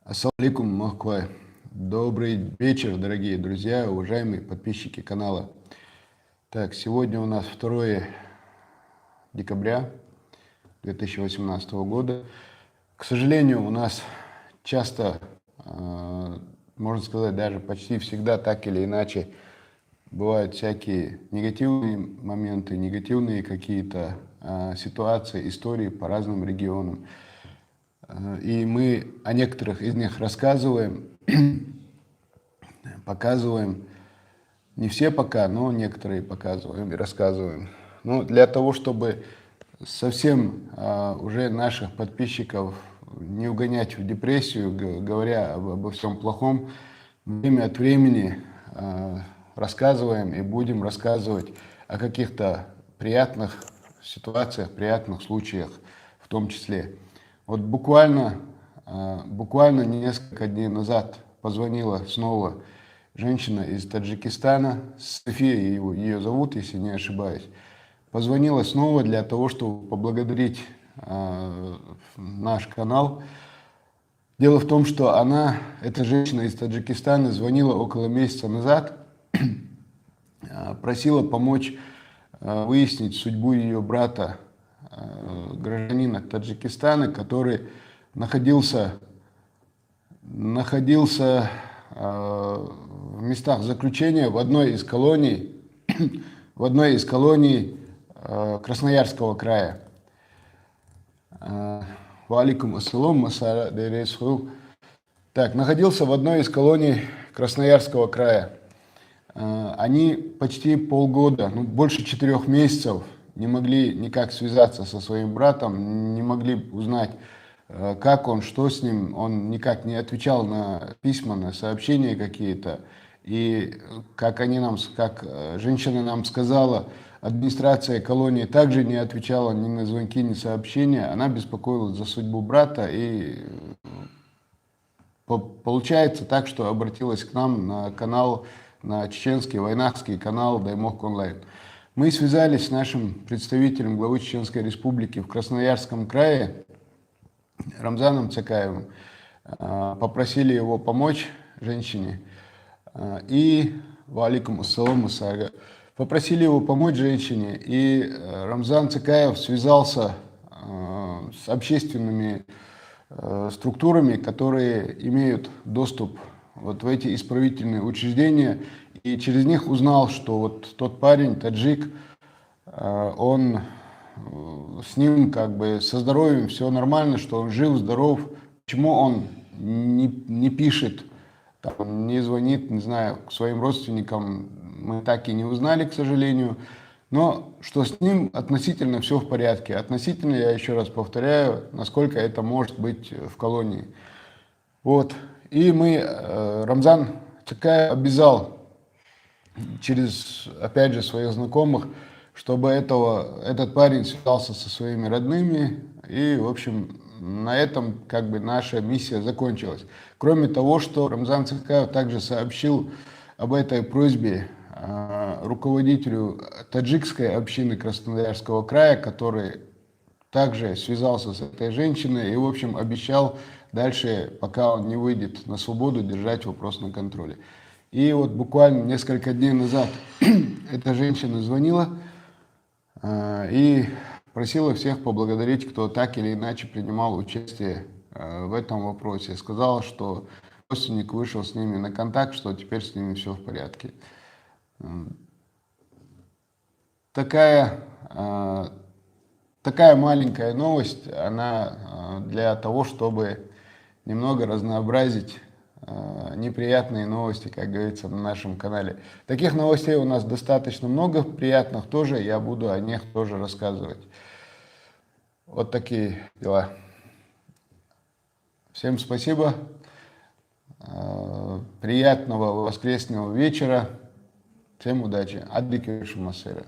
Ассаламу алейкум, Махквай. Добрый вечер, дорогие друзья, уважаемые подписчики канала. Так, сегодня у нас 2 декабря 2018 года. К сожалению, у нас часто, можно сказать, даже почти всегда так или иначе бывают всякие негативные моменты, негативные какие-то ситуации, истории по разным регионам. И мы о некоторых из них рассказываем, показываем. Не все пока, но некоторые показываем и рассказываем. Ну, для того, чтобы совсем уже наших подписчиков не угонять в депрессию, говоря обо всем плохом, время от времени рассказываем и будем рассказывать о каких-то приятных ситуациях, приятных случаях в том числе. Вот буквально несколько дней назад позвонила снова женщина из Таджикистана, София ее зовут, если не ошибаюсь. Позвонила снова для того, чтобы поблагодарить наш канал. Дело в том, что эта женщина из Таджикистана, звонила около месяца назад, просила помочь выяснить судьбу ее брата, гражданина Таджикистана, который находился в местах заключения в одной из колоний Красноярского края. Валикум ассалам, масара дересху. Так, находился в одной из колоний Красноярского края. Они почти полгода, больше 4 месяцев не могли никак связаться со своим братом, не могли узнать, как он, что с ним. Он никак не отвечал на письма, на сообщения какие-то. И как женщина нам сказала, администрация колонии также не отвечала ни на звонки, ни на сообщения. Она беспокоилась за судьбу брата. И получается так, что обратилась к нам на канал, на чеченский, войнахский канал Даймок онлайн. Мы связались с нашим представителем главы Чеченской Республики в Красноярском крае, Рамзаном Цакаевым, попросили его помочь женщине. И валикум ассалам, попросили его помочь женщине. И Рамзан Цакаев связался с общественными структурами, которые имеют доступ вот в эти исправительные учреждения, и через них узнал, что вот тот парень, таджик, он с ним со здоровьем все нормально, что он жив, здоров. Почему он не пишет, не звонит, не знаю, к своим родственникам, мы так и не узнали, к сожалению. Но что с ним относительно все в порядке. Относительно, я еще раз повторяю, насколько это может быть в колонии. Вот. И Рамзан Цакаев обязал через, опять же, своих знакомых, чтобы этот парень связался со своими родными. И, в общем, на этом наша миссия закончилась. Кроме того, что Рамзан Цакаев также сообщил об этой просьбе руководителю таджикской общины Красноярского края, который также связался с этой женщиной и, в общем, обещал дальше, пока он не выйдет на свободу, держать вопрос на контроле. И вот буквально несколько дней назад эта женщина звонила и просила всех поблагодарить, кто так или иначе принимал участие в этом вопросе. Сказала, что родственник вышел с ними на контакт, что теперь с ними все в порядке. Такая маленькая новость, она для того, чтобы немного разнообразить неприятные новости, как говорится, на нашем канале. Таких новостей у нас достаточно много, приятных тоже, я буду о них тоже рассказывать. Вот такие дела. Всем спасибо, приятного воскресного вечера, всем удачи. Аддики Шумасера.